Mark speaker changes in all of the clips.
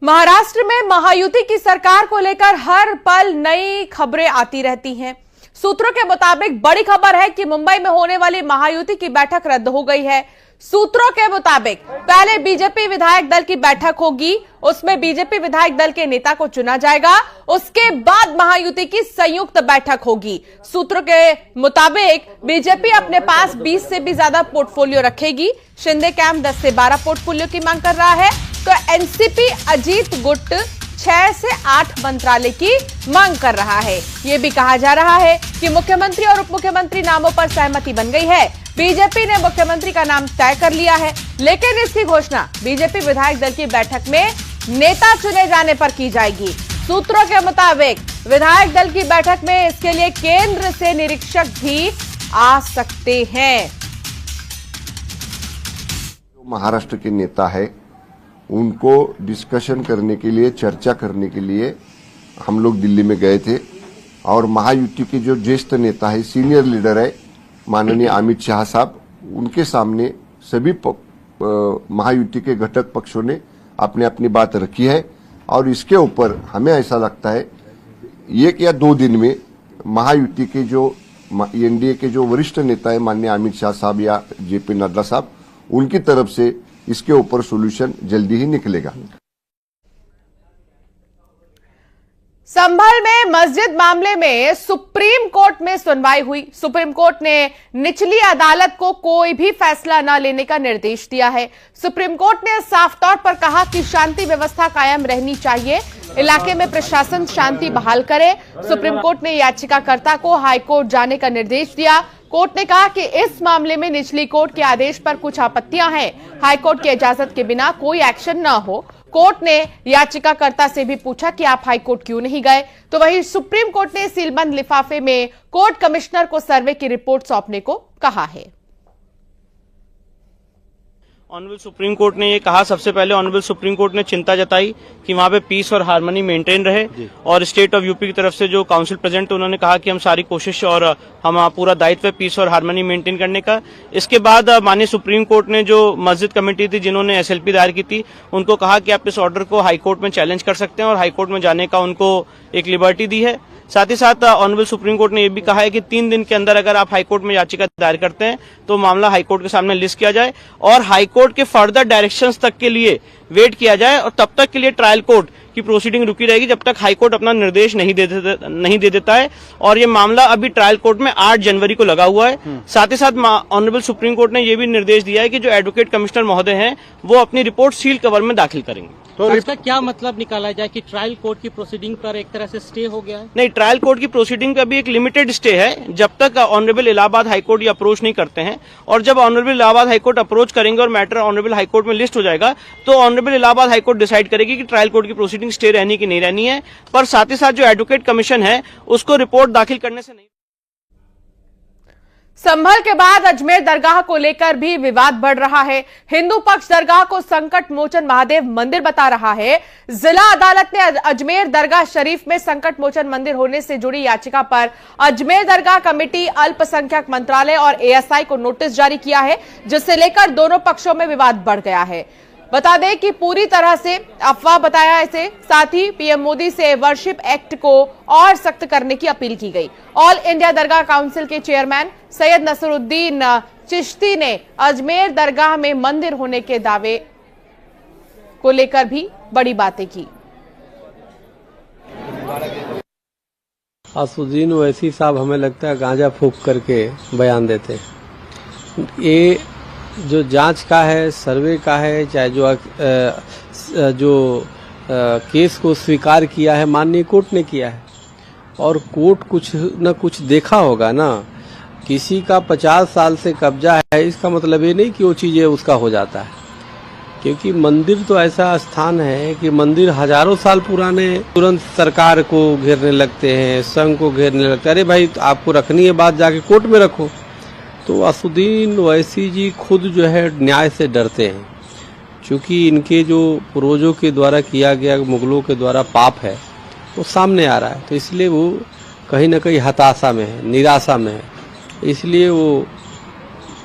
Speaker 1: महाराष्ट्र में महायुति की सरकार को लेकर हर पल नई खबरें आती रहती हैं। सूत्रों के मुताबिक बड़ी खबर है कि मुंबई में होने वाली महायुति की बैठक रद्द हो गई है। सूत्रों के मुताबिक पहले बीजेपी विधायक दल की बैठक होगी, उसमें बीजेपी विधायक दल के नेता को चुना जाएगा, उसके बाद महायुति की संयुक्त बैठक होगी। सूत्रों के मुताबिक बीजेपी अपने पास 20 से भी ज्यादा पोर्टफोलियो रखेगी। शिंदे कैंप 10 से 12 पोर्टफोलियो की मांग कर रहा है, तो एनसीपी अजीत गुट 6 से 8 मंत्रालय की मांग कर रहा है। यह भी कहा जा रहा है कि मुख्यमंत्री और उप मुख्यमंत्री नामों पर सहमति बन गई है। बीजेपी ने मुख्यमंत्री का नाम तय कर लिया है, लेकिन इसकी घोषणा बीजेपी विधायक दल की बैठक में नेता चुने जाने पर की जाएगी। सूत्रों के मुताबिक विधायक दल की बैठक में इसके लिए केंद्र से निरीक्षक भी आ सकते हैं।
Speaker 2: महाराष्ट्र के नेता है, उनको डिस्कशन करने के लिए, चर्चा करने के लिए हम लोग दिल्ली में गए थे और महायुति के जो ज्येष्ठ नेता है, सीनियर लीडर है माननीय अमित शाह साहब, उनके सामने सभी महायुति के घटक पक्षों ने अपने अपनी बात रखी है और इसके ऊपर हमें ऐसा लगता है 1 या 2 दिन में महायुति के जो एनडीए के जो वरिष्ठ नेता है माननीय अमित शाह साहब या जेपी नड्डा साहब, उनकी तरफ से इसके ऊपर सॉल्यूशन जल्दी ही निकलेगा।
Speaker 1: संभल में मस्जिद मामले में सुप्रीम कोर्ट में सुनवाई हुई। सुप्रीम कोर्ट ने निचली अदालत को कोई भी फैसला न लेने का निर्देश दिया है। सुप्रीम कोर्ट ने साफ तौर पर कहा कि शांति व्यवस्था कायम रहनी चाहिए, इलाके में प्रशासन शांति बहाल करे। सुप्रीम कोर्ट ने याचिकाकर्ता को हाईकोर्ट जाने का निर्देश दिया। कोर्ट ने कहा कि इस मामले में निचली कोर्ट के आदेश पर कुछ आपत्तियां हैं, हाईकोर्ट की इजाजत के बिना कोई एक्शन न हो। कोर्ट ने याचिकाकर्ता से भी पूछा कि आप हाईकोर्ट क्यों नहीं गए, तो वहीं सुप्रीम कोर्ट ने सीलबंद लिफाफे में कोर्ट कमिश्नर को सर्वे की रिपोर्ट सौंपने को कहा है।
Speaker 3: ऑनरेबल सुप्रीम कोर्ट ने ये कहा, सबसे पहले ऑनरेबल सुप्रीम कोर्ट ने चिंता जताई कि वहां पे पीस और हार्मनी मेंटेन रहे और स्टेट ऑफ यूपी की तरफ से जो काउंसिल प्रेसिडेंट उन्होंने कहा कि हम सारी कोशिश और हम पूरा दायित्व है पीस और हार्मनी मेंटेन करने का। इसके बाद माननीय सुप्रीम कोर्ट ने जो मस्जिद कमेटी थी जिन्होंने एसएलपी दायर की थी, उनको कहा कि आप इस ऑर्डर को हाईकोर्ट में चैलेंज कर सकते हैं और हाईकोर्ट में जाने का उनको एक लिबर्टी दी है। साथ ही साथ ऑनरेबल सुप्रीम कोर्ट ने यह भी कहा है कि 3 दिन के अंदर अगर आप हाईकोर्ट में याचिका दायर करते हैं तो मामला हाईकोर्ट के सामने लिस्ट किया जाए और हाईकोर्ट के फर्दर डायरेक्शंस तक के लिए वेट किया जाए और तब तक के लिए ट्रायल कोर्ट की प्रोसीडिंग रुकी रहेगी जब तक हाईकोर्ट अपना निर्देश नहीं दे देता है। और ये मामला अभी ट्रायल कोर्ट में 8 जनवरी को लगा हुआ है। साथ ही साथ ऑनरेबल सुप्रीम कोर्ट ने यह भी निर्देश दिया है कि जो एडवोकेट कमिश्नर महोदय हैं वो अपनी रिपोर्ट सील कवर में दाखिल करेंगे।
Speaker 4: तो इसका क्या मतलब निकाला जाए कि ट्रायल कोर्ट की प्रोसीडिंग पर एक तरह से स्टे हो गया है?
Speaker 3: नहीं, ट्रायल कोर्ट की प्रोसीडिंग का भी एक लिमिटेड स्टे है जब तक ऑनरेबल इलाहाबाद हाईकोर्ट ये अप्रोच नहीं करते हैं, और जब ऑनरेबल इलाहाबाद हाईकोर्ट अप्रोच करेंगे और मैटर ऑनरेबल हाईकोर्ट में लिस्ट हो जाएगा तो ऑनरेबल इलाहाबाद हाईकोर्ट डिसाइड करेगी कि ट्रायल कोर्ट की प्रोसीडिंग स्टे रहनी की नहीं रहनी है। पर साथ ही साथ जो एडवोकेट कमीशन है उसको रिपोर्ट दाखिल करने से नहीं।
Speaker 1: संभल के बाद अजमेर दरगाह को लेकर भी विवाद बढ़ रहा है। हिंदू पक्ष दरगाह को संकट मोचन महादेव मंदिर बता रहा है। जिला अदालत ने अजमेर दरगाह शरीफ में संकट मोचन मंदिर होने से जुड़ी याचिका पर अजमेर दरगाह कमेटी, अल्पसंख्यक मंत्रालय और एएसआई को नोटिस जारी किया है, जिससे लेकर दोनों पक्षों में विवाद बढ़ गया है। बता दें कि पूरी तरह से अफवाह बताया इसे। साथ ही पीएम मोदी से वर्शिप एक्ट को और सख्त करने की अपील की गई। ऑल इंडिया दरगाह काउंसिल के चेयरमैन सैयद नसरुद्दीन चिश्ती ने अजमेर दरगाह में मंदिर होने के दावे को लेकर भी बड़ी बातें की।
Speaker 5: असुद्दीन ओवैसी साहब हमें लगता है गांजा फूंक करके बयान देते हैं। ये जो जांच का है, सर्वे का है, चाहे जो केस को स्वीकार किया है माननीय कोर्ट ने किया है, और कोर्ट कुछ न कुछ देखा होगा ना। किसी का 50 साल से कब्जा है, इसका मतलब ये नहीं कि वो चीजें उसका हो जाता है, क्योंकि मंदिर तो ऐसा स्थान है कि मंदिर हजारों साल पुराने तुरंत सरकार को घेरने लगते हैं, संघ को घेरने लगते हैं। अरे भाई, आपको रखनी है बात, जाके कोर्ट में रखो। तो असुद्दीन ओवैसी जी खुद जो है न्याय से डरते हैं, क्योंकि इनके जो पूर्वजों के द्वारा किया गया, मुगलों के द्वारा पाप है वो सामने आ रहा है, तो इसलिए वो कहीं ना कहीं हताशा में है, निराशा में है। इसलिए वो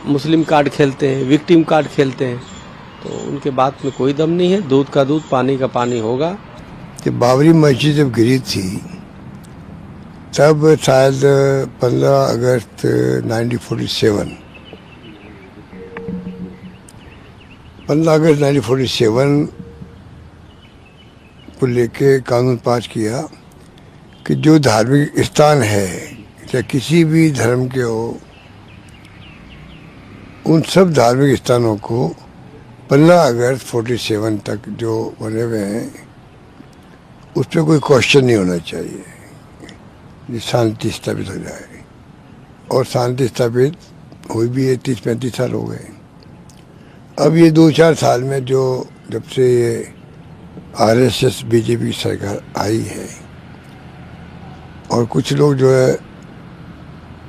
Speaker 5: मुस्लिम कार्ड खेलते हैं, विक्टिम कार्ड खेलते हैं। तो उनके बात में कोई दम नहीं है। दूध का दूध, पानी का पानी होगा।
Speaker 6: कि बाबरी मस्जिद जब गिरी थी तब शायद 15 अगस्त 1947 को लेके कानून पास किया कि जो धार्मिक स्थान है चाहे किसी भी धर्म के हो, उन सब धार्मिक स्थानों को 15 अगस्त 47 तक जो बने हुए हैं उस पर कोई क्वेश्चन नहीं होना चाहिए, ये शांति स्थापित हो जाए। और शांति स्थापित हुई भी है, 30-35 साल हो गए। अब ये 2-4 साल में जो जब से ये RSS बीजेपी सरकार आई है और कुछ लोग जो है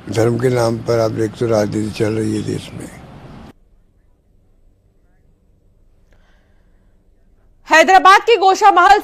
Speaker 6: धर्म के नाम पर, आप देखते हो राजनीति चल रही है देश में।
Speaker 1: हैदराबाद की गोशा महल